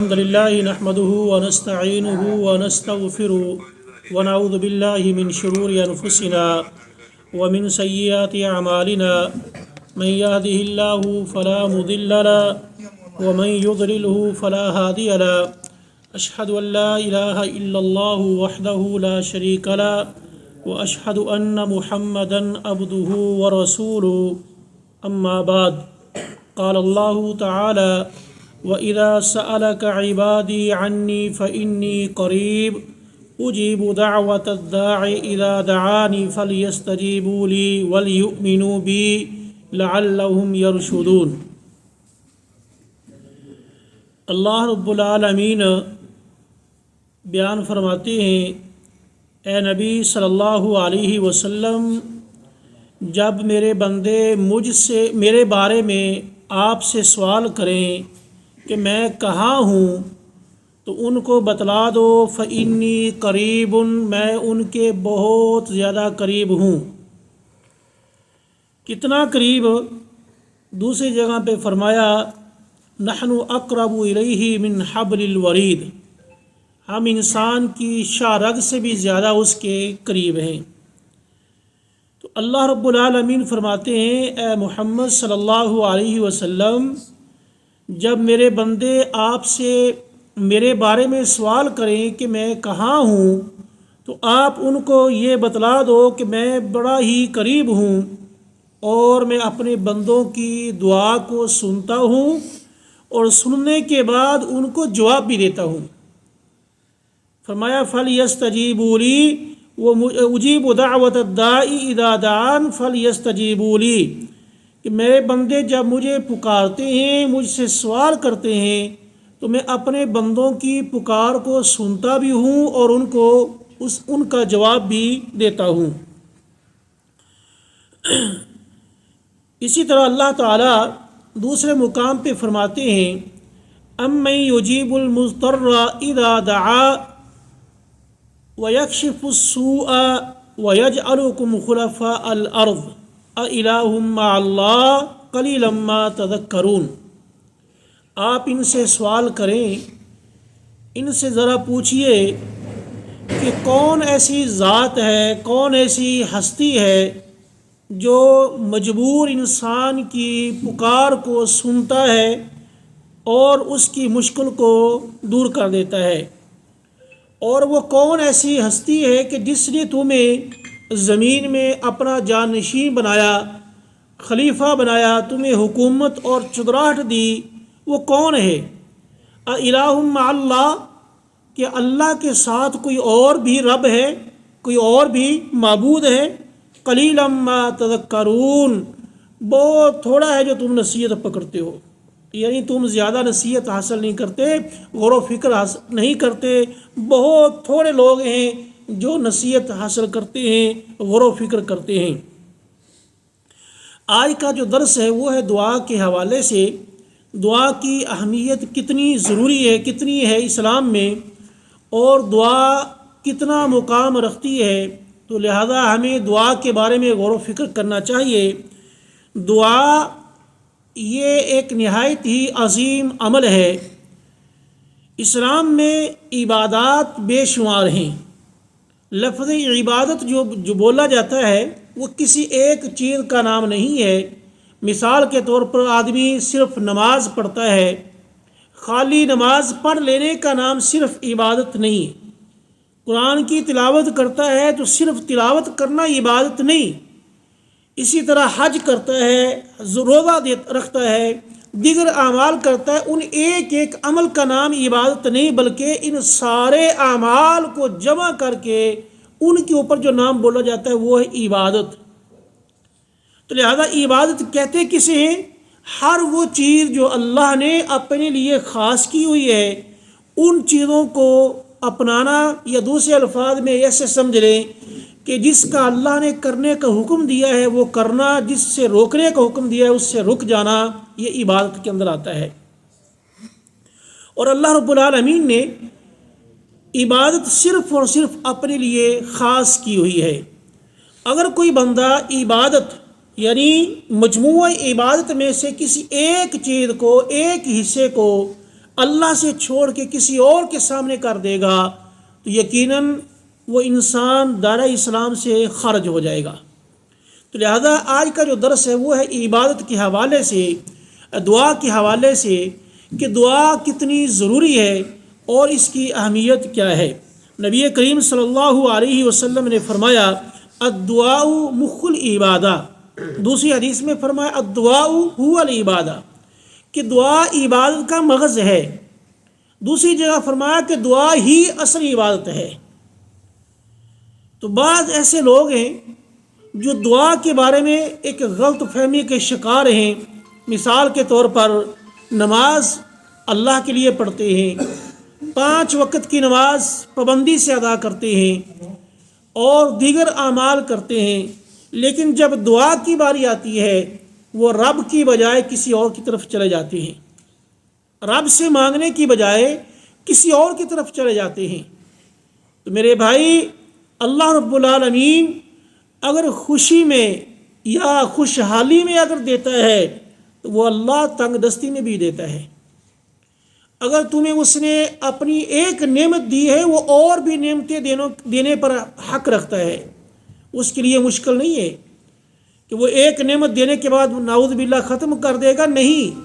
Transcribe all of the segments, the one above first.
الحمد لله نحمده ونستعينه ونستغفره ونعوذ بالله من شرور أنفسنا ومن سيئات أعمالنا من يهده الله فلا مضل له ومن يضلله فلا هادي له أشهد أن لا إله إلا الله وحده لا شريك له وأشهد أن محمدا عبده ورسوله أما بعد قال الله تعالى وَإِذَا سَأَلَكَ عِبَادِي عَنِّي فَإِنِّي قَرِيبٌ أُجِيبُ دَعْوَةَ الدَّاعِ إِذَا دَعَانِ فَلْيَسْتَجِيبُوا لِي وَلْيُؤْمِنُوا بِي لَعَلَّهُمْ يَرْشُدُونَ۔ اللہ رب العالمین بیان فرماتے ہیں، اے نبی صلی اللہ علیہ وسلم، جب میرے بندے میرے بارے میں آپ سے سوال کریں کہ میں کہاں ہوں، تو ان کو بتلا دو فإنی قریب، میں ان کے بہت زیادہ قریب ہوں۔ کتنا قریب؟ دوسری جگہ پہ فرمایا نحن اقرب الیہ من حبل الورید، ہم انسان کی شاہ رگ سے بھی زیادہ اس کے قریب ہیں۔ تو اللہ رب العالمین فرماتے ہیں، اے محمد صلی اللہ علیہ وسلم، جب میرے بندے آپ سے میرے بارے میں سوال کریں کہ میں کہاں ہوں، تو آپ ان کو یہ بتلا دو کہ میں بڑا ہی قریب ہوں اور میں اپنے بندوں کی دعا کو سنتا ہوں اور سننے کے بعد ان کو جواب بھی دیتا ہوں۔ فرمایا فَلْيَسْتَجِيبُوا لِي وَأُجِيبُ دَعْوَةَ الدَّاعِ إِذَا دَعَانِ فَلْيَسْتَجِيبُوا لِي، کہ میرے بندے جب مجھے پکارتے ہیں، مجھ سے سوال کرتے ہیں، تو میں اپنے بندوں کی پکار کو سنتا بھی ہوں اور ان کا جواب بھی دیتا ہوں۔ اسی طرح اللہ تعالیٰ دوسرے مقام پہ فرماتے ہیں، أَمَّن يُجِيبُ الْمُضْطَرَّ إِذَا دَعَا وَيَكْشِفُ السُّوءَ وَيَجْعَلُكُمْ خُلَفَاءَ الْأَرْضِ أَإِلَٰهٌ مَّعَ اللَّهِ قَلِيلًا مَّا تَذَكَّرُونَ۔ آپ ان سے سوال کریں، ان سے ذرا پوچھئے کہ کون ایسی ذات ہے، کون ایسی ہستی ہے جو مجبور انسان کی پکار کو سنتا ہے اور اس کی مشکل کو دور کر دیتا ہے، اور وہ کون ایسی ہستی ہے کہ جس نے تمہیں زمین میں اپنا جانشین بنایا، خلیفہ بنایا، تمہیں حکومت اور چودراہٹ دی، وہ کون ہے؟ اِلٰہٌ مع اللہ، کہ اللہ کے ساتھ کوئی اور بھی رب ہے، کوئی اور بھی معبود ہے؟ قلیلا ما تذکرون، بہت تھوڑا ہے جو تم نصیحت پکڑتے ہو، یعنی تم زیادہ نصیحت حاصل نہیں کرتے، غور و فکر حاصل نہیں کرتے، بہت تھوڑے لوگ ہیں جو نصیحت حاصل کرتے ہیں، غور و فکر کرتے ہیں۔ آج کا جو درس ہے وہ ہے دعا کے حوالے سے، دعا کی اہمیت کتنی ضروری ہے، کتنی ہے اسلام میں، اور دعا کتنا مقام رکھتی ہے، تو لہذا ہمیں دعا کے بارے میں غور و فکر کرنا چاہیے۔ دعا یہ ایک نہایت ہی عظیم عمل ہے۔ اسلام میں عبادات بے شمار ہیں۔ لفظ عبادت جو بولا جاتا ہے وہ کسی ایک چیز کا نام نہیں ہے۔ مثال کے طور پر آدمی صرف نماز پڑھتا ہے، خالی نماز پڑھ لینے کا نام صرف عبادت نہیں۔ قرآن کی تلاوت کرتا ہے تو صرف تلاوت کرنا عبادت نہیں۔ اسی طرح حج کرتا ہے، روزہ رکھتا ہے، دیگر اعمال کرتا ہے، ان ایک ایک عمل کا نام عبادت نہیں، بلکہ ان سارے اعمال کو جمع کر کے ان کے اوپر جو نام بولا جاتا ہے وہ ہے عبادت۔ تو لہذا عبادت کہتے کسے ہیں؟ ہر وہ چیز جو اللہ نے اپنے لیے خاص کی ہوئی ہے، ان چیزوں کو اپنانا، یا دوسرے الفاظ میں ایسے سمجھ لیں کہ جس کا اللہ نے کرنے کا حکم دیا ہے وہ کرنا، جس سے روکنے کا حکم دیا ہے اس سے رک جانا، یہ عبادت کے اندر آتا ہے۔ اور اللہ رب العالمین نے عبادت صرف اور صرف اپنے لیے خاص کی ہوئی ہے۔ اگر کوئی بندہ عبادت یعنی مجموعہ عبادت میں سے کسی ایک چیز کو، ایک حصے کو اللہ سے چھوڑ کے کسی اور کے سامنے کر دے گا تو یقیناً وہ انسان دائرہ اسلام سے خارج ہو جائے گا۔ تو لہذا آج کا جو درس ہے وہ ہے عبادت کے حوالے سے، دعا کے حوالے سے کہ دعا کتنی ضروری ہے اور اس کی اہمیت کیا ہے۔ نبی کریم صلی اللہ علیہ وسلم نے فرمایا الدعاء مخ العبادہ، دوسری حدیث میں فرمایا الدعاء هو العبادہ کہ دعا عبادت کا مغز ہے، دوسری جگہ فرمایا کہ دعا ہی اصل عبادت ہے۔ تو بعض ایسے لوگ ہیں جو دعا کے بارے میں ایک غلط فہمی کے شکار ہیں۔ مثال کے طور پر نماز اللہ کے لیے پڑھتے ہیں، 5 وقت کی نماز پابندی سے ادا کرتے ہیں اور دیگر اعمال کرتے ہیں، لیکن جب دعا کی باری آتی ہے وہ رب کی بجائے کسی اور کی طرف چلے جاتے ہیں، رب سے مانگنے کی بجائے کسی اور کی طرف چلے جاتے ہیں۔ تو میرے بھائی، اللہ رب العالمین اگر خوشی میں یا خوشحالی میں اگر دیتا ہے تو وہ اللہ تنگ دستی میں بھی دیتا ہے۔ اگر تمہیں اس نے اپنی ایک نعمت دی ہے وہ اور بھی نعمتیں دینے پر حق رکھتا ہے، اس کے لیے مشکل نہیں ہے کہ وہ ایک نعمت دینے کے بعد نعوذ باللہ ختم کر دے گا، نہیں۔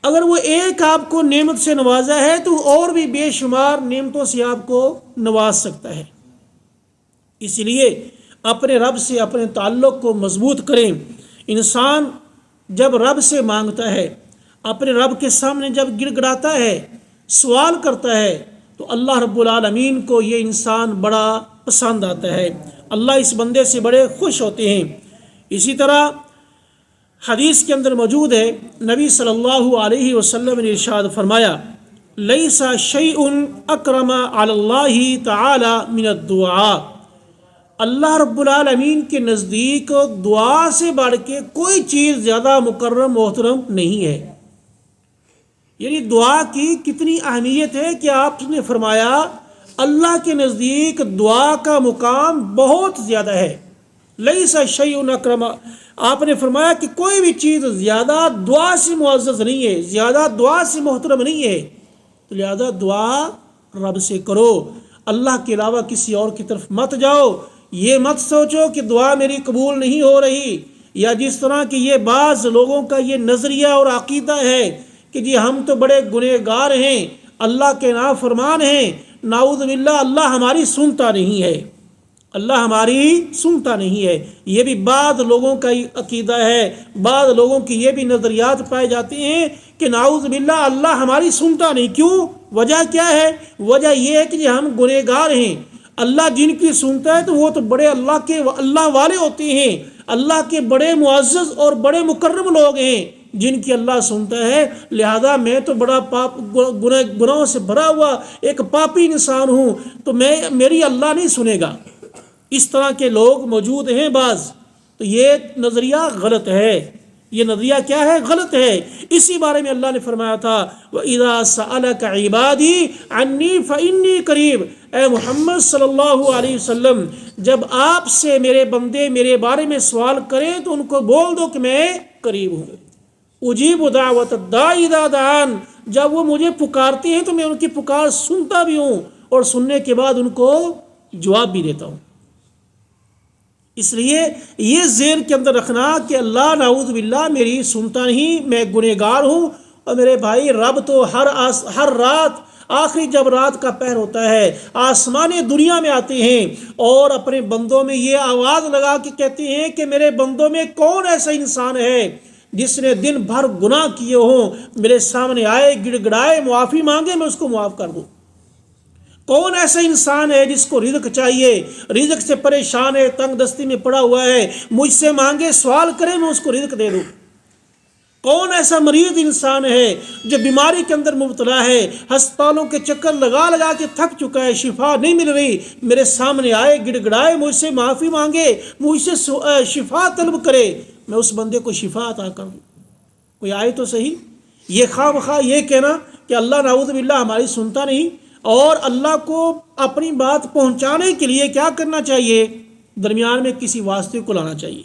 اگر وہ ایک آپ کو نعمت سے نوازا ہے تو اور بھی بے شمار نعمتوں سے آپ کو نواز سکتا ہے۔ اس لیے اپنے رب سے اپنے تعلق کو مضبوط کریں۔ انسان جب رب سے مانگتا ہے، اپنے رب کے سامنے جب گڑ گڑاتا ہے، سوال کرتا ہے، تو اللہ رب العالمین کو یہ انسان بڑا پسند آتا ہے، اللہ اس بندے سے بڑے خوش ہوتے ہیں۔ اسی طرح حدیث کے اندر موجود ہے، نبی صلی اللہ علیہ وسلم نے ارشاد فرمایا لیس شیء اکرم علی اللہ تعالی من الدعاء، اللہ رب العالمین کے نزدیک دعا سے بڑھ کے کوئی چیز زیادہ مکرم محترم نہیں ہے۔ یعنی دعا کی کتنی اہمیت ہے کہ آپ نے فرمایا اللہ کے نزدیک دعا کا مقام بہت زیادہ ہے۔ لیس شیء اکرم، آپ نے فرمایا کہ کوئی بھی چیز زیادہ دعا سے معزز نہیں ہے، زیادہ دعا سے محترم نہیں ہے۔ تو لہذا دعا رب سے کرو، اللہ کے علاوہ کسی اور کی طرف مت جاؤ۔ یہ مت سوچو کہ دعا میری قبول نہیں ہو رہی، یا جس طرح کہ یہ بعض لوگوں کا یہ نظریہ اور عقیدہ ہے کہ جی ہم تو بڑے گنہگار ہیں، اللہ کے نافرمان ہیں، نعوذ باللہ اللہ ہماری سنتا نہیں ہے، اللہ ہماری سنتا نہیں ہے۔ یہ بھی بعض لوگوں کا عقیدہ ہے، بعض لوگوں کی یہ بھی نظریات پائے جاتے ہیں کہ نعوذ باللہ اللہ ہماری سنتا نہیں۔ کیوں؟ وجہ کیا ہے؟ وجہ یہ ہے کہ جی ہم گنہگار ہیں، اللہ جن کی سنتا ہے تو وہ تو بڑے اللہ والے ہوتے ہیں، اللہ کے بڑے معزز اور بڑے مکرم لوگ ہیں جن کی اللہ سنتا ہے، لہذا میں تو بڑا گناہوں سے بھرا ہوا ایک پاپی انسان ہوں، تو میری اللہ نہیں سنے گا۔ اس طرح کے لوگ موجود ہیں بعض، تو یہ نظریہ غلط ہے۔ یہ نظریہ کیا ہے؟ غلط ہے۔ اسی بارے میں اللہ نے فرمایا تھا وَإِذَا سَأَلَكَ عِبَادِي عَنِّي فَإِنِّي قَرِيبٌ، اے محمد صلی اللہ علیہ وسلم جب آپ سے میرے بندے میرے بارے میں سوال کریں تو ان کو بول دو کہ میں قریب ہوں، اجیب دعوت الداعی اذا دعان، جب وہ مجھے پکارتے ہیں تو میں ان کی پکار سنتا بھی ہوں اور سننے کے بعد ان کو جواب بھی دیتا ہوں۔ اس لیے یہ ذہن کے اندر رکھنا کہ اللہ نعوذ باللہ میری سنتا نہیں، میں گنہگار ہوں۔ اور میرے بھائی رب تو ہر رات آخری جب رات کا پہر ہوتا ہے آسمان دنیا میں آتے ہیں اور اپنے بندوں میں یہ آواز لگا کے کہتے ہیں کہ میرے بندوں میں کون ایسا انسان ہے جس نے دن بھر گناہ کیے ہوں، میرے سامنے آئے گڑ گڑائے معافی مانگے میں اس کو معاف کر دوں۔ کون ایسا انسان ہے جس کو رزق چاہیے، رزق سے پریشان ہے، تنگ دستی میں پڑا ہوا ہے، مجھ سے مانگے سوال کرے میں اس کو رزق دے دوں۔ کون ایسا مریض انسان ہے جو بیماری کے اندر مبتلا ہے، ہسپتالوں کے چکر لگا لگا کے تھک چکا ہے، شفا نہیں مل رہی، میرے سامنے آئے گڑ گڑائے مجھ سے معافی مانگے، مجھ سے شفا طلب کرے، میں اس بندے کو شفا عطا کر دوں۔ کوئی آئے تو صحیح۔ یہ خواہ مخواہ یہ کہنا کہ اللہ نعوذ باللہ ہماری سنتا نہیں، اور اللہ کو اپنی بات پہنچانے کے لیے کیا کرنا چاہیے؟ درمیان میں کسی واسطے کو لانا چاہیے،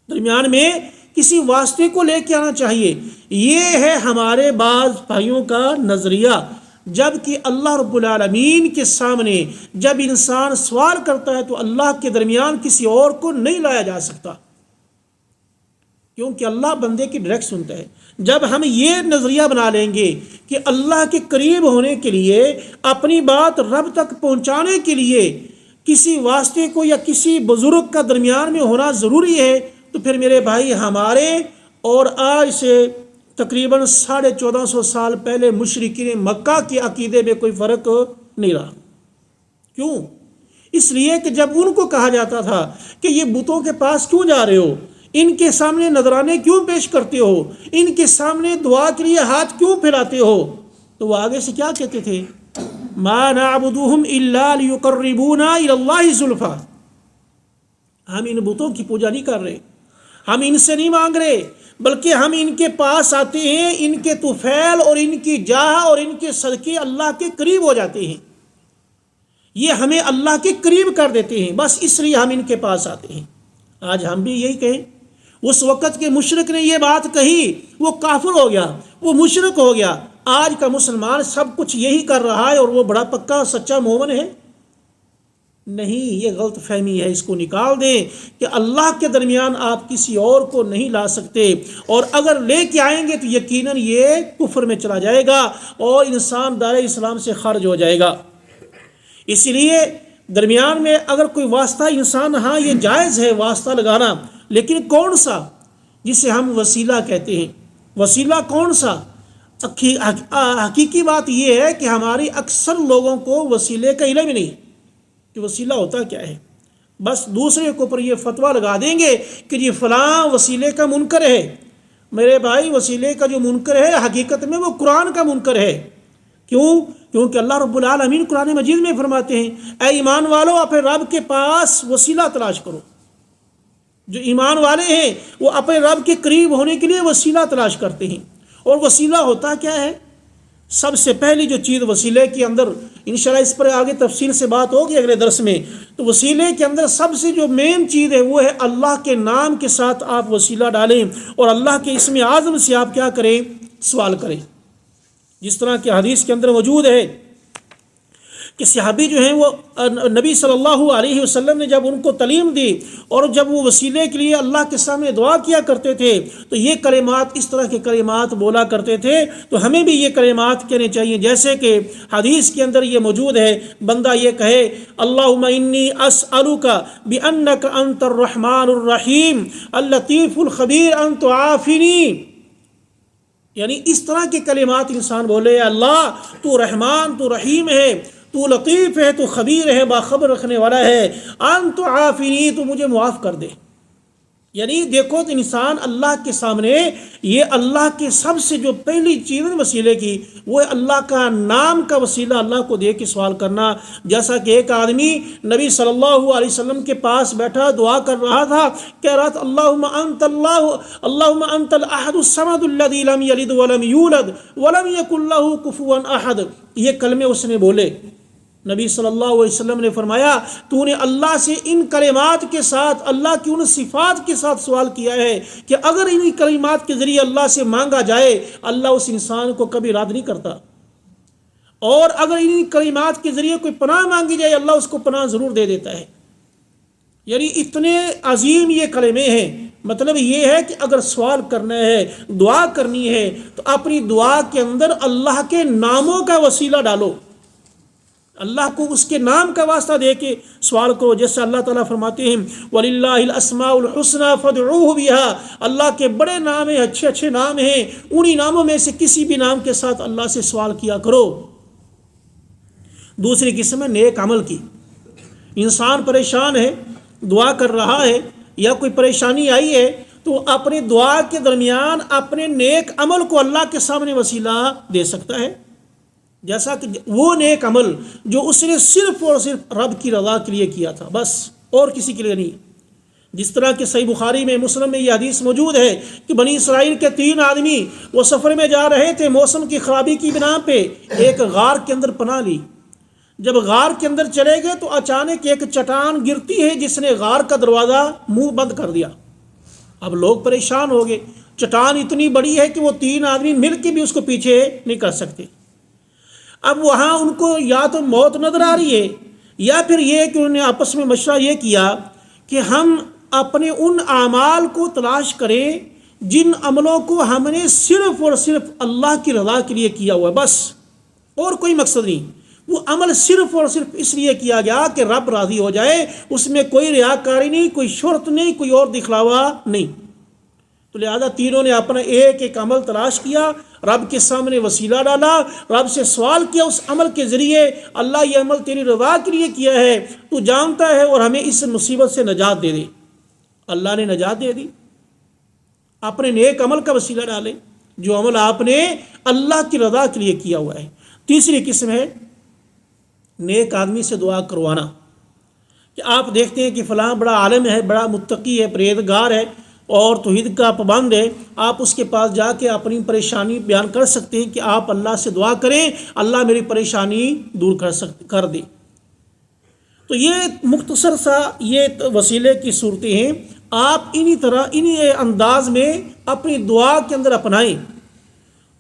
درمیان میں کسی واسطے کو لے کے آنا چاہیے. یہ ہے ہمارے بعض بھائیوں کا نظریہ، جب کہ اللہ رب العالمین کے سامنے جب انسان سوال کرتا ہے تو اللہ کے درمیان کسی اور کو نہیں لایا جا سکتا، کیونکہ اللہ بندے کی ڈائریکٹ سنتا ہے. جب ہم یہ نظریہ بنا لیں گے کہ اللہ کے قریب ہونے کے لیے، اپنی بات رب تک پہنچانے کے لیے کسی واسطے کو یا کسی بزرگ کا درمیان میں ہونا ضروری ہے، تو پھر میرے بھائی ہمارے اور آج سے تقریباً 1450 سال پہلے مشرکین مکہ کے عقیدے میں کوئی فرق نہیں رہا. کیوں؟ اس لیے کہ جب ان کو کہا جاتا تھا کہ یہ بتوں کے پاس کیوں جا رہے ہو، ان کے سامنے نذرانے کیوں پیش کرتے ہو، ان کے سامنے دعا کے لیے ہاتھ کیوں پھیلاتے ہو، تو وہ آگے سے کیا کہتے تھے؟ ما نعبدهم الا ليقربونا الى الله زلفا. ہم ان بتوں کی پوجا نہیں کر رہے، ہم ان سے نہیں مانگ رہے، بلکہ ہم ان کے پاس آتے ہیں، ان کے طفیل اور ان کی جاہ اور ان کے صدقے اللہ کے قریب ہو جاتے ہیں، یہ ہمیں اللہ کے قریب کر دیتے ہیں، بس اس لیے ہم ان کے پاس آتے ہیں. آج ہم بھی یہی کہیں. اس وقت کے مشرک نے یہ بات کہی، وہ کافر ہو گیا، وہ مشرک ہو گیا. آج کا مسلمان سب کچھ یہی کر رہا ہے اور وہ بڑا پکا سچا مومن ہے. نہیں، یہ غلط فہمی ہے، اس کو نکال دیں کہ اللہ کے درمیان آپ کسی اور کو نہیں لا سکتے، اور اگر لے کے آئیں گے تو یقیناً یہ کفر میں چلا جائے گا اور انسان دائرہ اسلام سے خارج ہو جائے گا. اسی لیے درمیان میں اگر کوئی واسطہ انسان، ہاں یہ جائز ہے واسطہ لگانا، لیکن کون سا؟ جسے ہم وسیلہ کہتے ہیں. وسیلہ کون سا؟ حقیقی بات یہ ہے کہ ہماری اکثر لوگوں کو وسیلے کا علم نہیں کہ وسیلہ ہوتا کیا ہے. بس دوسرے کے اوپر یہ فتویٰ لگا دیں گے کہ یہ فلاں وسیلے کا منکر ہے. میرے بھائی، وسیلے کا جو منکر ہے حقیقت میں وہ قرآن کا منکر ہے. کیوں؟ کیونکہ اللہ رب العالمین قرآن مجید میں فرماتے ہیں، اے ایمان والو اپنے رب کے پاس وسیلہ تلاش کرو. جو ایمان والے ہیں وہ اپنے رب کے قریب ہونے کے لیے وسیلہ تلاش کرتے ہیں. اور وسیلہ ہوتا کیا ہے؟ سب سے پہلی جو چیز وسیلے کے اندر، انشاءاللہ اس پر آگے تفصیل سے بات ہوگی اگلے درس میں، تو وسیلے کے اندر سب سے جو مین چیز ہے وہ ہے اللہ کے نام کے ساتھ آپ وسیلہ ڈالیں اور اللہ کے اسم اعظم سے آپ کیا کریں؟ سوال کریں. جس طرح کہ حدیث کے اندر موجود ہے کہ صحابی جو ہیں وہ نبی صلی اللہ علیہ وسلم نے جب ان کو تعلیم دی اور جب وہ وسیلے کے لیے اللہ کے سامنے دعا کیا کرتے تھے تو یہ کلمات، اس طرح کے کلمات بولا کرتے تھے. تو ہمیں بھی یہ کلمات کہنے چاہیے، جیسے کہ حدیث کے اندر یہ موجود ہے، بندہ یہ کہے اللہم انی اسألک بانک انت الرحمن الرحیم اللطیف الخبیر ان تعافنی. یعنی اس طرح کے کلمات انسان بولے، اللہ تو رحمان، تو رحیم ہے، تو لطیف ہے، تو خبیر ہے، باخبر رکھنے والا ہے، انت عافنی، تو مجھے معاف کر دے. یعنی دیکھو تو انسان اللہ کے سامنے یہ اللہ کے سب سے جو پہلی چیز وسیلے کی وہ ہے اللہ کا نام کا وسیلہ اللہ کو دے کے سوال کرنا. جیسا کہ ایک آدمی نبی صلی اللہ علیہ وسلم کے پاس بیٹھا دعا کر رہا تھا، کہہ رہا تھا اللہم انت الاحد الصمد الذی لم یلد ولم یولد ولم یکن لہ کفوا احد. یہ کلمے اس نے بولے. نبی صلی اللہ علیہ وسلم نے فرمایا تو نے اللہ سے ان کلمات کے ساتھ، اللہ کی ان صفات کے ساتھ سوال کیا ہے کہ اگر ان کلمات کے ذریعے اللہ سے مانگا جائے اللہ اس انسان کو کبھی رد نہیں کرتا، اور اگر ان کلمات کے ذریعے کوئی پناہ مانگی جائے اللہ اس کو پناہ ضرور دے دیتا ہے. یعنی اتنے عظیم یہ کلمے ہیں. مطلب یہ ہے کہ اگر سوال کرنا ہے، دعا کرنی ہے، تو اپنی دعا کے اندر اللہ کے ناموں کا وسیلہ ڈالو، اللہ کو اس کے نام کا واسطہ دے کے سوال کرو. جیسے اللہ تعالیٰ فرماتے ہیں وَلِلَّهِ الْأَسْمَاءُ الْحُسْنَى فَادْعُوهُ بِهَا. اللہ کے بڑے نام ہیں، اچھے اچھے نام ہیں، انہی ناموں میں سے کسی بھی نام کے ساتھ اللہ سے سوال کیا کرو. دوسری قسم ہے نیک عمل کی. انسان پریشان ہے، دعا کر رہا ہے یا کوئی پریشانی آئی ہے تو اپنے دعا کے درمیان اپنے نیک عمل کو اللہ کے سامنے وسیلہ دے سکتا ہے. جیسا کہ وہ نیک عمل جو اس نے صرف اور صرف رب کی رضا کے لیے کیا تھا، بس اور کسی کے لیے نہیں. جس طرح کہ صحیح بخاری میں، مسلم میں یہ حدیث موجود ہے کہ بنی اسرائیل کے 3 آدمی وہ سفر میں جا رہے تھے، موسم کی خرابی کی بنا پہ ایک غار کے اندر پناہ لی. جب غار کے اندر چلے گئے تو اچانک ایک چٹان گرتی ہے جس نے غار کا دروازہ منہ بند کر دیا. اب لوگ پریشان ہو گئے، چٹان اتنی بڑی ہے کہ وہ 3 آدمی مل کے بھی اس کو پیچھے نہیں کر سکتے۔ اب وہاں ان کو یا تو موت نظر آ رہی ہے، یا پھر یہ کہ انہوں نے آپس میں مشورہ یہ کیا کہ ہم اپنے ان اعمال کو تلاش کریں جن عملوں کو ہم نے صرف اور صرف اللہ کی رضا کے لیے کیا ہوا ہے، بس اور کوئی مقصد نہیں۔ وہ عمل صرف اور صرف اس لیے کیا گیا کہ رب راضی ہو جائے، اس میں کوئی ریاکاری نہیں، کوئی شہرت نہیں، کوئی اور دکھلاوا نہیں۔ تو لہذا تینوں نے اپنا ایک ایک عمل تلاش کیا، رب کے سامنے وسیلہ ڈالا، رب سے سوال کیا اس عمل کے ذریعے، اللہ یہ عمل تیری رضا کے لیے کیا ہے، تو جانتا ہے، اور ہمیں اس مصیبت سے نجات دے دے۔ اللہ نے نجات دے دی۔ اپنے نیک عمل کا وسیلہ ڈالے، جو عمل آپ نے اللہ کی رضا کے لیے کیا ہوا ہے۔ تیسری قسم ہے نیک آدمی سے دعا کروانا، کہ آپ دیکھتے ہیں کہ فلاں بڑا عالم ہے، بڑا متقی ہے، پرہیزگار ہے اور توحید کا پابند ہے، آپ اس کے پاس جا کے اپنی پریشانی بیان کر سکتے ہیں کہ آپ اللہ سے دعا کریں، اللہ میری پریشانی دور کر دے۔ تو یہ مختصر سا یہ وسیلے کی صورتیں ہیں، آپ انہی انداز میں اپنی دعا کے اندر اپنائیں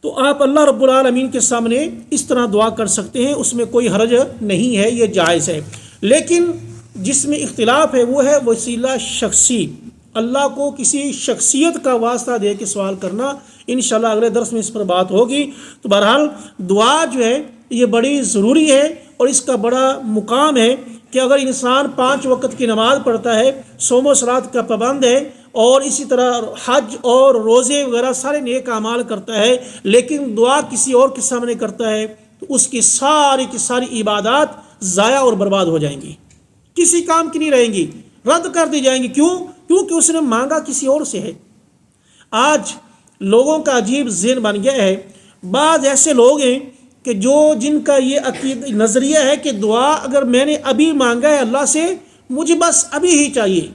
تو آپ اللہ رب العالمین کے سامنے اس طرح دعا کر سکتے ہیں، اس میں کوئی حرج نہیں ہے، یہ جائز ہے۔ لیکن جس میں اختلاف ہے وہ ہے وسیلہ شخصی، اللہ کو کسی شخصیت کا واسطہ دے کے سوال کرنا۔ انشاءاللہ اگلے درس میں اس پر بات ہوگی۔ تو بہرحال دعا جو ہے یہ بڑی ضروری ہے، اور اس کا بڑا مقام ہے کہ اگر انسان 5 وقت کی نماز پڑھتا ہے، صوم و صلات کا پابند ہے، اور اسی طرح حج اور روزے وغیرہ سارے نیک اعمال کرتا ہے، لیکن دعا کسی اور کے سامنے کرتا ہے، تو اس کی ساری عبادات ضائع اور برباد ہو جائیں گی، کسی کام کی نہیں رہیں گی، رد کر دی جائیں گی۔ کیونکہ اس نے مانگا کسی اور سے ہے۔ آج لوگوں کا عجیب ذہن بن گیا ہے، بعض ایسے لوگ ہیں کہ جن کا یہ نظریہ ہے کہ دعا اگر میں نے ابھی مانگا ہے اللہ سے، مجھے بس ابھی ہی چاہیے۔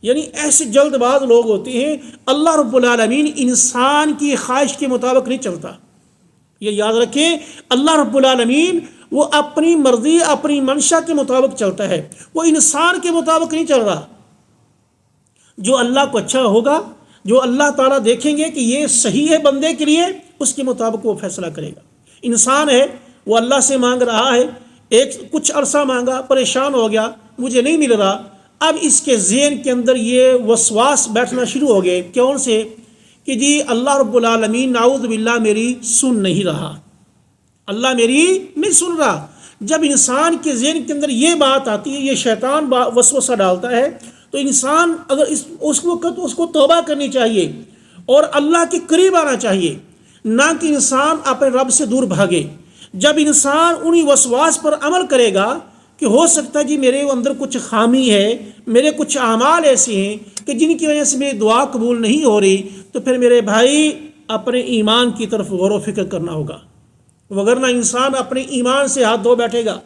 یعنی ایسے جلد باز لوگ ہوتے ہیں۔ اللہ رب العالمین انسان کی خواہش کے مطابق نہیں چلتا، یہ یاد رکھیں۔ اللہ رب العالمین وہ اپنی مرضی، اپنی منشا کے مطابق چلتا ہے، وہ انسان کے مطابق نہیں چل رہا۔ جو اللہ کو اچھا ہوگا، جو اللہ تعالیٰ دیکھیں گے کہ یہ صحیح ہے بندے کے لیے، اس کے مطابق وہ فیصلہ کرے گا۔ انسان ہے، وہ اللہ سے مانگ رہا ہے، کچھ عرصہ مانگا، پریشان ہو گیا، مجھے نہیں مل رہا، اب اس کے ذہن کے اندر یہ وسواس بیٹھنا شروع ہو گئے، کون سے؟ کہ جی اللہ رب العالمین نعوذ باللہ میری سن نہیں رہا، اللہ میری نہیں سن رہا۔ جب انسان کے ذہن کے اندر یہ بات آتی ہے، یہ شیطان وسوسہ ڈالتا ہے، تو انسان اگر اس وقت اس کو توبہ کرنی چاہیے اور اللہ کے قریب آنا چاہیے، نہ کہ انسان اپنے رب سے دور بھاگے۔ جب انسان انہی وسواس پر عمل کرے گا کہ ہو سکتا ہے جی میرے اندر کچھ خامی ہے، میرے کچھ اعمال ایسے ہیں کہ جن کی وجہ سے میری دعا قبول نہیں ہو رہی، تو پھر میرے بھائی اپنے ایمان کی طرف غور و فکر کرنا ہوگا، وگرنہ انسان اپنے ایمان سے ہاتھ دھو بیٹھے گا۔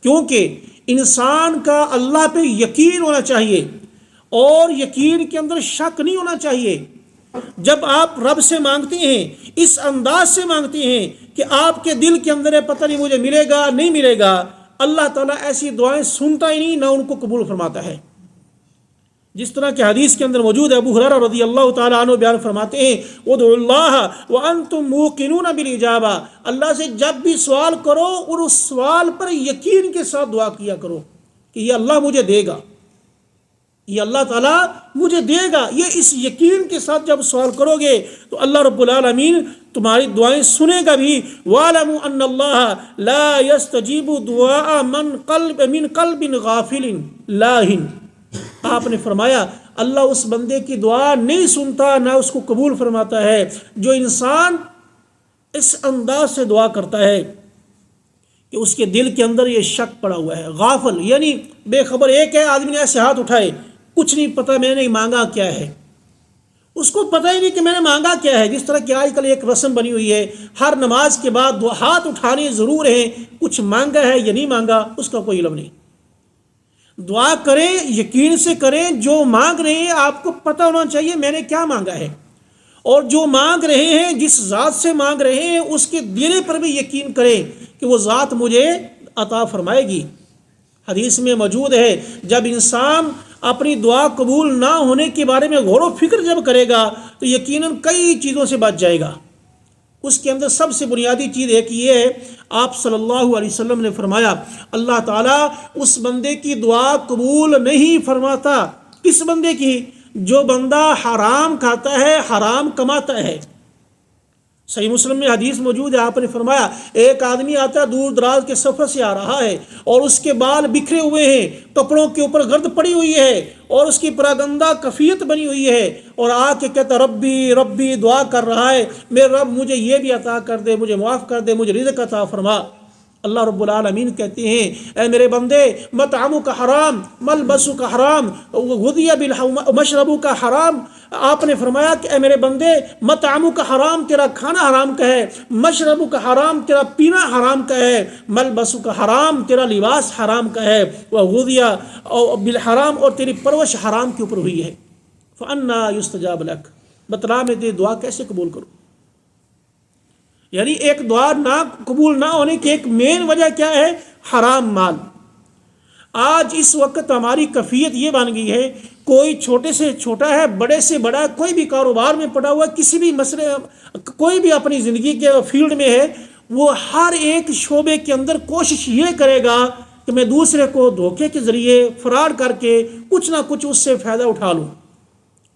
کیونکہ انسان کا اللہ پہ یقین ہونا چاہیے، اور یقین کے اندر شک نہیں ہونا چاہیے۔ جب آپ رب سے مانگتے ہیں، اس انداز سے مانگتے ہیں کہ آپ کے دل کے اندر ہے پتہ نہیں مجھے ملے گا نہیں ملے گا، اللہ تعالیٰ ایسی دعائیں سنتا ہی نہیں، نہ ان کو قبول فرماتا ہے۔ جس طرح کہ حدیث کے اندر موجود ہے، ابو ہریرہ رضی اللہ تعالیٰ عنہ بیان فرماتے ہیں، ادعوا اللہ وانتم موقنون بالاجابہ، اللہ سے جب بھی سوال کرو اور اس سوال پر یقین کے ساتھ دعا کیا کرو کہ یہ اللہ مجھے دے گا، یہ اللہ تعالیٰ مجھے دے گا۔ یہ اس یقین کے ساتھ جب سوال کرو گے تو اللہ رب العالمین تمہاری دعائیں سنے گا بھی۔ وَاعْلَمُوا أَنَّ اللَّهَ لَا يَسْتَجِيبُ دُعَاءَ مِنْ قَلْبٍ غَافِلٍ لَاهٍ، آپ نے فرمایا اللہ اس بندے کی دعا نہیں سنتا، نہ اس کو قبول فرماتا ہے جو انسان اس انداز سے دعا کرتا ہے کہ اس کے دل کے اندر یہ شک پڑا ہوا ہے، غافل یعنی بے خبر۔ ایک ہے آدمی نے ایسے ہاتھ اٹھائے، کچھ نہیں پتہ میں نے مانگا کیا ہے، اس کو پتہ ہی نہیں کہ میں نے مانگا کیا ہے۔ جس طرح کہ آج کل ایک رسم بنی ہوئی ہے، ہر نماز کے بعد دو ہاتھ اٹھانے ضرور ہیں، کچھ مانگا ہے یا نہیں مانگا اس کا کوئی علم نہیں۔ دعا کریں، یقین سے کریں، جو مانگ رہے ہیں آپ کو پتہ ہونا چاہیے میں نے کیا مانگا ہے، اور جو مانگ رہے ہیں جس ذات سے مانگ رہے ہیں اس کے دینے پر بھی یقین کریں کہ وہ ذات مجھے عطا فرمائے گی۔ حدیث میں موجود ہے جب انسان اپنی دعا قبول نہ ہونے کے بارے میں غور و فکر جب کرے گا تو یقیناً کئی چیزوں سے بچ جائے گا۔ اس کے اندر سب سے بنیادی چیز ایک یہ ہے، آپ صلی اللہ علیہ وسلم نے فرمایا اللہ تعالیٰ اس بندے کی دعا قبول نہیں فرماتا۔ کس بندے کی؟ جو بندہ حرام کھاتا ہے، حرام کماتا ہے۔ صحیح مسلم میں حدیث موجود ہے، آپ نے فرمایا ایک آدمی آتا ہے، دور دراز کے سفر سے آ رہا ہے اور اس کے بال بکھرے ہوئے ہیں، کپڑوں کے اوپر گرد پڑی ہوئی ہے اور اس کی پراگندہ کفیت بنی ہوئی ہے، اور آ کے کہتا ربی ربی دعا کر رہا ہے، میرے رب مجھے یہ بھی عطا کر دے، مجھے معاف کر دے، مجھے رزق عطا فرما۔ اللہ رب العالمین کہتے ہیں اے میرے بندے، مطعمک حرام، ملبسک حرام، غذی مشربک حرام۔ آپ نے فرمایا کہ اے میرے بندے، مطعمک حرام، تیرا کھانا حرام کا ہے، مشربک حرام، تیرا پینا حرام کا ہے، ملبسک حرام، تیرا لباس حرام کا ہے، وغذی بالحرام، اور تیری پرورش حرام کے اوپر ہوئی ہے۔ فانا یستجاب لک، بتلا میں تیری دعا کیسے قبول کروں؟ یعنی ایک دعا نہ قبول نہ ہونے کی ایک مین وجہ کیا ہے؟ حرام مال۔ آج اس وقت ہماری کیفیت یہ بن گئی ہے، کوئی چھوٹے سے چھوٹا ہے، بڑے سے بڑا ہے، کوئی بھی کاروبار میں پڑا ہوا ہے، کسی بھی مسئلے، کوئی بھی اپنی زندگی کے فیلڈ میں ہے، وہ ہر ایک شعبے کے اندر کوشش یہ کرے گا کہ میں دوسرے کو دھوکے کے ذریعے، فراڈ کر کے کچھ نہ کچھ اس سے فائدہ اٹھا لوں۔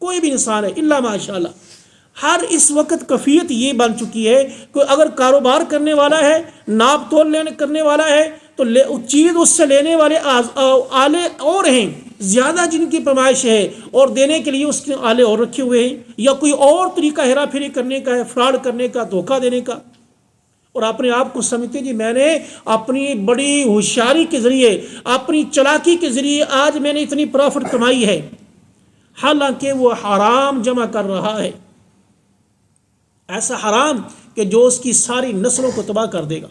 کوئی بھی انسان ہے الا ماشاء اللہ، ہر اس وقت کیفیت یہ بن چکی ہے کہ اگر کاروبار کرنے والا ہے، ناپ تول کرنے والا ہے، تو چیز اس سے لینے والے آلے اور ہیں، زیادہ جن کی پیمائش ہے، اور دینے کے لیے اس کے آلے اور رکھے ہوئے ہیں، یا کوئی اور طریقہ ہیرا پھیری کرنے کا ہے، فراڈ کرنے کا، دھوکہ دینے کا، اور اپنے آپ کو سمجھتے جی میں نے اپنی بڑی ہوشیاری کے ذریعے، اپنی چلاکی کے ذریعے آج میں نے اتنی پروفٹ کمائی ہے، حالانکہ وہ حرام جمع کر رہا ہے، ایسا حرام کہ جو اس کی ساری نسلوں کو تباہ کر دے گا۔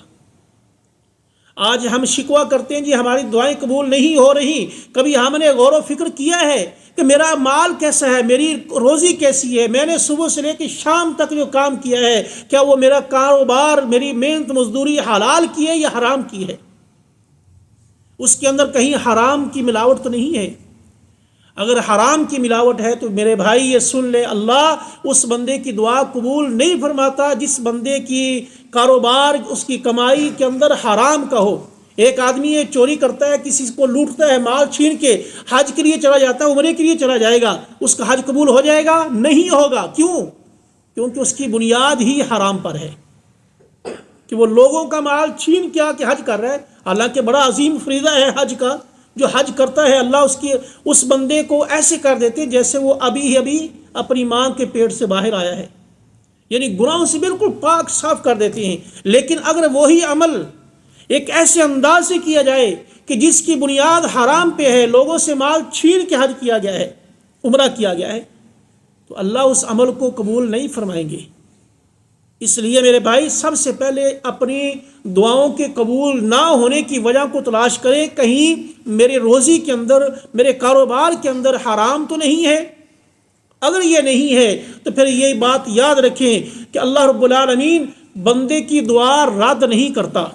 آج ہم شکوہ کرتے ہیں جی ہماری دعائیں قبول نہیں ہو رہی، کبھی ہم نے غور و فکر کیا ہے کہ میرا مال کیسا ہے، میری روزی کیسی ہے، میں نے صبح سے لے کے شام تک جو کام کیا ہے، کیا وہ میرا کاروبار، میری محنت مزدوری حلال کی ہے یا حرام کی ہے؟ اس کے اندر کہیں حرام کی ملاوٹ تو نہیں ہے؟ اگر حرام کی ملاوٹ ہے تو میرے بھائی یہ سن لے، اللہ اس بندے کی دعا قبول نہیں فرماتا جس بندے کی کاروبار، اس کی کمائی کے اندر حرام کا ہو۔ ایک آدمی یہ چوری کرتا ہے، کسی کو لوٹتا ہے، مال چھین کے حج کے لیے چلا جاتا ہے، عمرے کے لیے چلا جائے گا، اس کا حج قبول ہو جائے گا؟ نہیں ہوگا۔ کیوں؟ کیونکہ اس کی بنیاد ہی حرام پر ہے، کہ وہ لوگوں کا مال چھین کے آ کے حج کر رہا ہے، حالانکہ بڑا عظیم فریضہ ہے حج کا۔ جو حج کرتا ہے اللہ اس بندے کو ایسے کر دیتے جیسے وہ ابھی اپنی ماں کے پیٹ سے باہر آیا ہے، یعنی گناہوں سے بالکل پاک صاف کر دیتے ہیں۔ لیکن اگر وہی عمل ایک ایسے انداز سے کیا جائے کہ جس کی بنیاد حرام پہ ہے، لوگوں سے مال چھین کے حج کیا گیا ہے، عمرہ کیا گیا ہے، تو اللہ اس عمل کو قبول نہیں فرمائیں گے۔ اس لیے میرے بھائی سب سے پہلے اپنی دعاؤں کے قبول نہ ہونے کی وجہ کو تلاش کریں، کہیں میرے روزی کے اندر، میرے کاروبار کے اندر حرام تو نہیں ہے۔ اگر یہ نہیں ہے تو پھر یہ بات یاد رکھیں کہ اللہ رب العالمین بندے کی دعا رد نہیں کرتا۔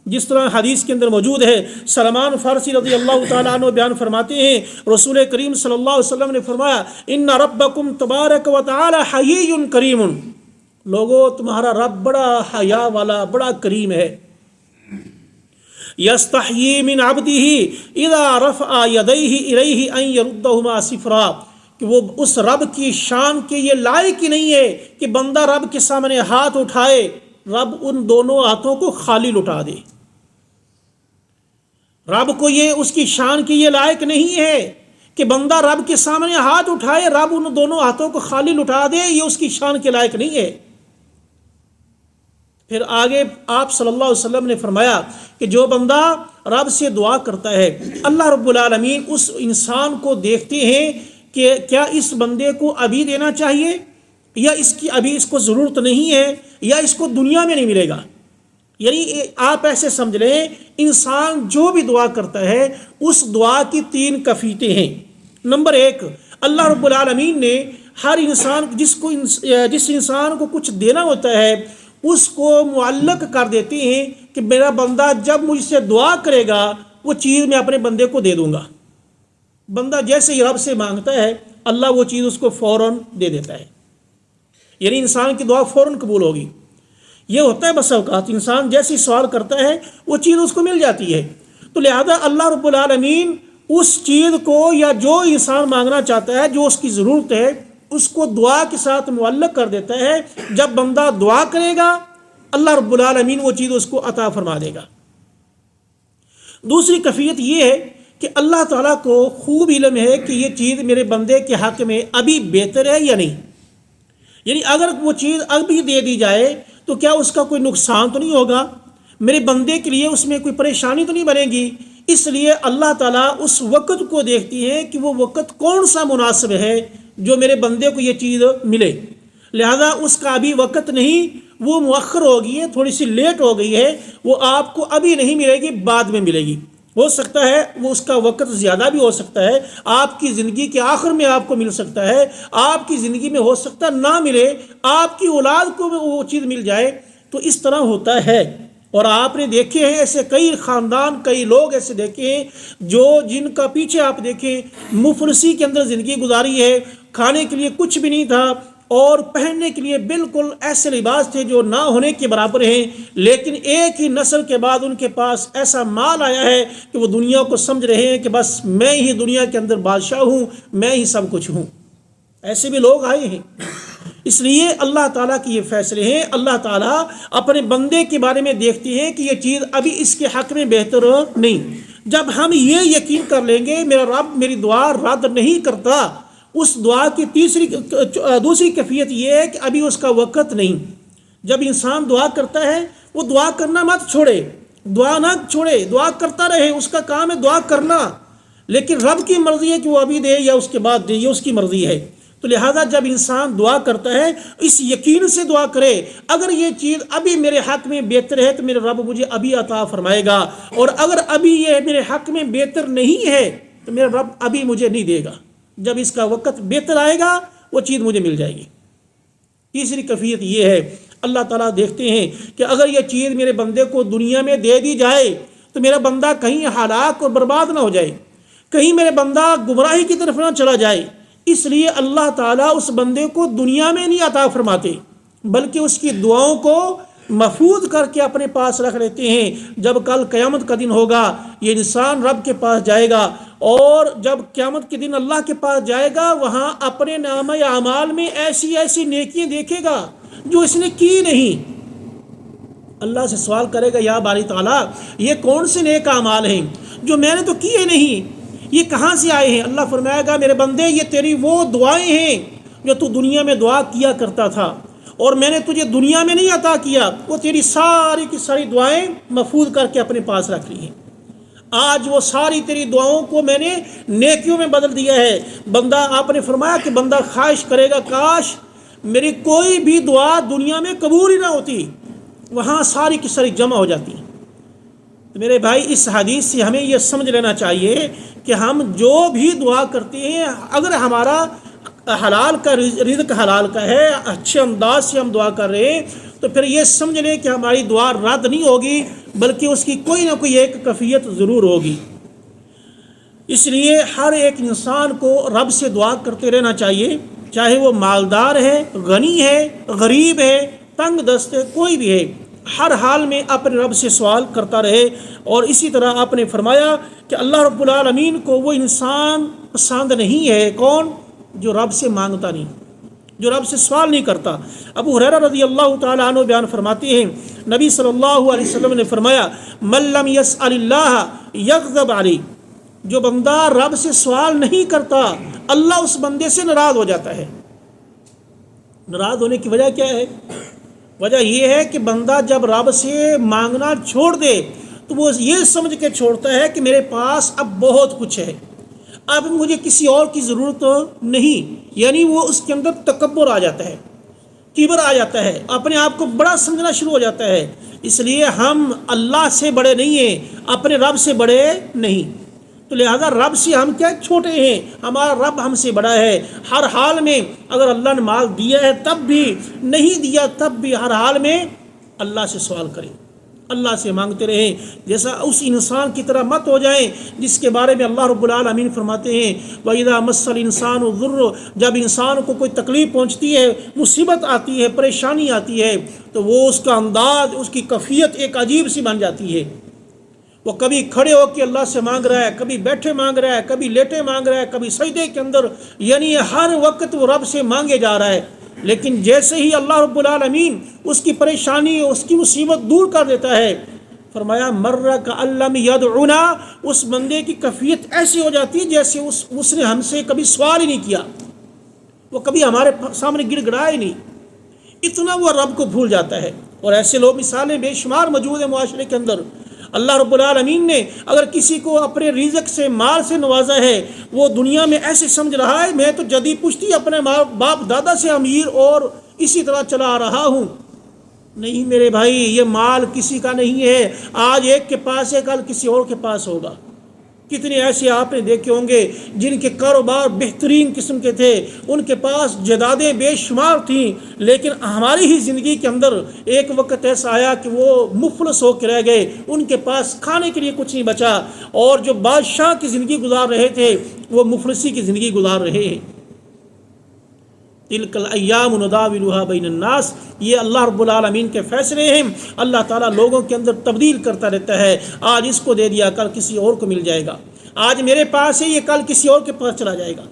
جس طرح حدیث کے اندر موجود ہے، سلمان فارسی رضی اللہ تعالیٰ عنہ بیان فرماتے ہیں، رسول کریم صلی اللہ علیہ وسلم نے فرمایا ان ربکم تبارک و تعالی حیی کریم، لوگو تمہارا رب بڑا حیا والا، بڑا کریم ہے۔ یستحیی من عبدہ اذا رفع یدیہ الیہ ان یردہما صفرا، کہ وہ اس رب کی شان کے یہ لائق ہی نہیں ہے کہ بندہ رب کے سامنے ہاتھ اٹھائے، رب ان دونوں ہاتھوں کو خالی لٹا دے۔ رب کو یہ اس کی شان کی یہ لائق نہیں ہے کہ بندہ رب کے سامنے ہاتھ اٹھائے، رب ان دونوں ہاتھوں کو خالی لٹا دے، یہ اس کی شان کے لائق نہیں ہے۔ پھر آگے آپ صلی اللہ علیہ وسلم نے فرمایا کہ جو بندہ رب سے دعا کرتا ہے، اللہ رب العالمین اس انسان کو دیکھتے ہیں کہ کیا اس بندے کو ابھی دینا چاہیے، یا اس کی ابھی اس کو ضرورت نہیں ہے، یا اس کو دنیا میں نہیں ملے گا۔ یعنی آپ ایسے سمجھ لیں، انسان جو بھی دعا کرتا ہے اس دعا کی 3 کیفیتیں ہیں۔ نمبر 1، اللہ رب العالمین نے ہر انسان جس انسان کو کچھ دینا ہوتا ہے اس کو معلق کر دیتے ہیں کہ میرا بندہ جب مجھ سے دعا کرے گا وہ چیز میں اپنے بندے کو دے دوں گا۔ بندہ جیسے ہی رب سے مانگتا ہے اللہ وہ چیز اس کو فوراً دے دیتا ہے، یعنی انسان کی دعا فوراً قبول ہوگی۔ یہ ہوتا ہے بس اوقات انسان جیسے ہی سوال کرتا ہے وہ چیز اس کو مل جاتی ہے۔ تو لہذا اللہ رب العالمین اس چیز کو یا جو انسان مانگنا چاہتا ہے، جو اس کی ضرورت ہے، اس کو دعا کے ساتھ معلق کر دیتا ہے۔ جب بندہ دعا کرے گا اللہ رب العالمین وہ چیز اس کو عطا فرما دے گا۔ دوسری کیفیت یہ ہے کہ اللہ تعالیٰ کو خوب علم ہے کہ یہ چیز میرے بندے کے حق میں ابھی بہتر ہے یا نہیں، یعنی اگر وہ چیز ابھی دے دی جائے تو کیا اس کا کوئی نقصان تو نہیں ہوگا، میرے بندے کے لیے اس میں کوئی پریشانی تو نہیں بنے گی۔ اس لیے اللہ تعالیٰ اس وقت کو دیکھتی ہے کہ وہ وقت کون سا مناسب ہے جو میرے بندے کو یہ چیز ملے، لہذا اس کا ابھی وقت نہیں، وہ مؤخر ہو گئی ہے، تھوڑی سی لیٹ ہو گئی ہے، وہ آپ کو ابھی نہیں ملے گی، بعد میں ملے گی۔ ہو سکتا ہے وہ اس کا وقت زیادہ بھی ہو سکتا ہے، آپ کی زندگی کے آخر میں آپ کو مل سکتا ہے، آپ کی زندگی میں ہو سکتا ہے نہ ملے، آپ کی اولاد کو وہ چیز مل جائے۔ تو اس طرح ہوتا ہے، اور آپ نے دیکھے ہیں ایسے کئی خاندان، کئی لوگ ایسے دیکھے ہیں جو جن کا پیچھے آپ دیکھیں مفلسی کے اندر زندگی گزاری ہے، کھانے کے لیے کچھ بھی نہیں تھا اور پہننے کے لیے بالکل ایسے لباس تھے جو نہ ہونے کے برابر ہیں، لیکن ایک ہی نسل کے بعد ان کے پاس ایسا مال آیا ہے کہ وہ دنیا کو سمجھ رہے ہیں کہ بس میں ہی دنیا کے اندر بادشاہ ہوں، میں ہی سب کچھ ہوں۔ ایسے بھی لوگ آئے ہیں۔ اس لیے اللہ تعالیٰ کی یہ فیصلے ہیں، اللہ تعالیٰ اپنے بندے کے بارے میں دیکھتے ہیں کہ یہ چیز ابھی اس کے حق میں بہتر نہیں۔ جب ہم یہ یقین کر لیں گے میرا رب میری دعا رد نہیں کرتا، اس دعا کی دوسری کیفیت یہ ہے کہ ابھی اس کا وقت نہیں۔ جب انسان دعا کرتا ہے وہ دعا کرنا مت چھوڑے، دعا نہ چھوڑے، دعا کرتا رہے، اس کا کام ہے دعا کرنا، لیکن رب کی مرضی ہے کہ وہ ابھی دے یا اس کے بعد دے، یہ اس کی مرضی ہے۔ تو لہذا جب انسان دعا کرتا ہے اس یقین سے دعا کرے اگر یہ چیز ابھی میرے حق میں بہتر ہے تو میرے رب مجھے ابھی عطا فرمائے گا، اور اگر ابھی یہ میرے حق میں بہتر نہیں ہے تو میرا رب ابھی مجھے نہیں دے گا، جب اس کا وقت بہتر آئے گا وہ چیز مجھے مل جائے گی۔ تیسری کیفیت یہ ہے اللہ تعالیٰ دیکھتے ہیں کہ اگر یہ چیز میرے بندے کو دنیا میں دے دی جائے تو میرا بندہ کہیں ہلاک اور برباد نہ ہو جائے، کہیں میرے بندہ گمراہی کی طرف نہ چلا جائے، اس لیے اللہ تعالیٰ اس بندے کو دنیا میں نہیں عطا فرماتے بلکہ اس کی دعاؤں کو محفوظ کر کے اپنے پاس رکھ لیتے ہیں۔ جب کل قیامت کا دن ہوگا یہ انسان رب کے پاس جائے گا، اور جب قیامت کے دن اللہ کے پاس جائے گا وہاں اپنے نامہ اعمال میں ایسی ایسی نیکیاں دیکھے گا جو اس نے کی نہیں۔ اللہ سے سوال کرے گا یا باری تعالیٰ یہ کون سے نیک اعمال ہیں جو میں نے تو کیے نہیں، یہ کہاں سے آئے ہیں؟ اللہ فرمائے گا میرے بندے یہ تیری وہ دعائیں ہیں جو تو دنیا میں دعا کیا کرتا تھا، اور میں نے تجھے دنیا میں نہیں عطا کیا، وہ تیری ساری کی ساری دعائیں محفوظ کر کے اپنے پاس رکھ لی ہیں۔ آج وہ ساری تیری دعاؤں کو میں نے نیکیوں میں بدل دیا ہے۔ بندہ آپ نے فرمایا کہ بندہ خواہش کرے گا کاش میری کوئی بھی دعا دنیا میں قبول ہی نہ ہوتی، وہاں ساری کی ساری جمع ہو جاتی۔ تو میرے بھائی اس حدیث سے ہمیں یہ سمجھ لینا چاہیے کہ ہم جو بھی دعا کرتے ہیں اگر ہمارا حلال کا رزق حلال کا ہے، اچھے انداز سے ہم دعا کر رہے ہیں تو پھر یہ سمجھ لیں کہ ہماری دعا رد نہیں ہوگی بلکہ اس کی کوئی نہ کوئی ایک کیفیت ضرور ہوگی۔ اس لیے ہر ایک انسان کو رب سے دعا کرتے رہنا چاہیے، چاہے وہ مالدار ہے، غنی ہے، غریب ہے، تنگ دست ہے، کوئی بھی ہے، ہر حال میں اپنے رب سے سوال کرتا رہے۔ اور اسی طرح آپ نے فرمایا کہ اللہ رب العالمین کو وہ انسان پسند نہیں ہے، کون؟ جو رب سے مانگتا نہیں، جو رب سے سوال نہیں کرتا۔ ابو ہریرہ رضی اللہ تعالیٰ عنہ بیان فرماتے ہیں نبی صلی اللہ علیہ وسلم نے فرمایا من لم یسأل اللہ یغضب علیہ، جو بندہ رب سے سوال نہیں کرتا اللہ اس بندے سے ناراض ہو جاتا ہے۔ ناراض ہونے کی وجہ کیا ہے؟ وجہ یہ ہے کہ بندہ جب رب سے مانگنا چھوڑ دے تو وہ یہ سمجھ کے چھوڑتا ہے کہ میرے پاس اب بہت کچھ ہے، اب مجھے کسی اور کی ضرورت نہیں، یعنی وہ اس کے اندر تکبر آ جاتا ہے، کبر آ جاتا ہے، اپنے آپ کو بڑا سمجھنا شروع ہو جاتا ہے۔ اس لیے ہم اللہ سے بڑے نہیں ہیں، اپنے رب سے بڑے نہیں، تو لہذا رب سے ہم کیا چھوٹے ہیں، ہمارا رب ہم سے بڑا ہے۔ ہر حال میں اگر اللہ نے مال دیا ہے تب بھی، نہیں دیا تب بھی، ہر حال میں اللہ سے سوال کریں۔ اللہ سے مانگتے رہیں، جیسا اس انسان کی طرح مت ہو جائیں جس کے بارے میں اللہ رب العالمین فرماتے ہیں وَإِذَا مَسَّ الْإِنسَانُ الضُّرُّ، جب انسان کو کوئی تکلیف پہنچتی ہے، مصیبت آتی ہے، پریشانی آتی ہے، تو وہ اس کا انداز، اس کی کیفیت ایک عجیب سی بن جاتی ہے۔ وہ کبھی کھڑے ہو کے اللہ سے مانگ رہا ہے، کبھی بیٹھے مانگ رہا ہے، کبھی لیٹے مانگ رہا ہے، کبھی سجدے کے اندر، یعنی ہر وقت وہ رب سے مانگے جا رہا ہے۔ لیکن جیسے ہی اللہ رب العالمین اس کی پریشانی، اس کی مصیبت دور کر دیتا ہے، فرمایا مرہ کأن لم یدعنا، اس بندے کی کیفیت ایسی ہو جاتی ہے جیسے اس نے ہم سے کبھی سوال ہی نہیں کیا، وہ کبھی ہمارے سامنے گڑ گڑایا ہی نہیں، اتنا وہ رب کو بھول جاتا ہے۔ اور ایسے لوگ مثالیں بے شمار موجود ہیں معاشرے کے اندر۔ اللہ رب العالمین نے اگر کسی کو اپنے رزق سے، مال سے نوازا ہے، وہ دنیا میں ایسے سمجھ رہا ہے میں تو جدی پشتی اپنے باپ دادا سے امیر اور اسی طرح چلا آ رہا ہوں۔ نہیں میرے بھائی، یہ مال کسی کا نہیں ہے، آج ایک کے پاس ہے، کل کسی اور کے پاس ہوگا۔ کتنے ایسے آپ نے دیکھے ہوں گے جن کے کاروبار بہترین قسم کے تھے، ان کے پاس جائیدادیں بے شمار تھیں، لیکن ہماری ہی زندگی کے اندر ایک وقت ایسا آیا کہ وہ مفلس ہو کے رہ گئے، ان کے پاس کھانے کے لیے کچھ نہیں بچا، اور جو بادشاہ کی زندگی گزار رہے تھے وہ مفلسی کی زندگی گزار رہے ہیں۔ تلک الایام نداولها بین الناس، یہ اللہ رب العالمین کے فیصلے ہیں۔ اللہ تعالیٰ لوگوں کے اندر تبدیل کرتا رہتا ہے، آج اس کو دے دیا کل کسی اور کو مل جائے گا، آج میرے پاس ہے یہ کل کسی اور کے پاس چلا جائے گا۔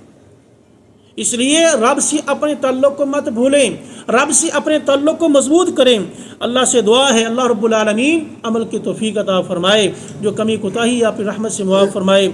اس لیے رب سے اپنے تعلق کو مت بھولیں، رب سے اپنے تعلق کو مضبوط کریں۔ اللہ سے دعا ہے اللہ رب العالمین عمل کی توفیق عطا فرمائے، جو کمی کوتاہی اپنی رحمت سے معاف فرمائے۔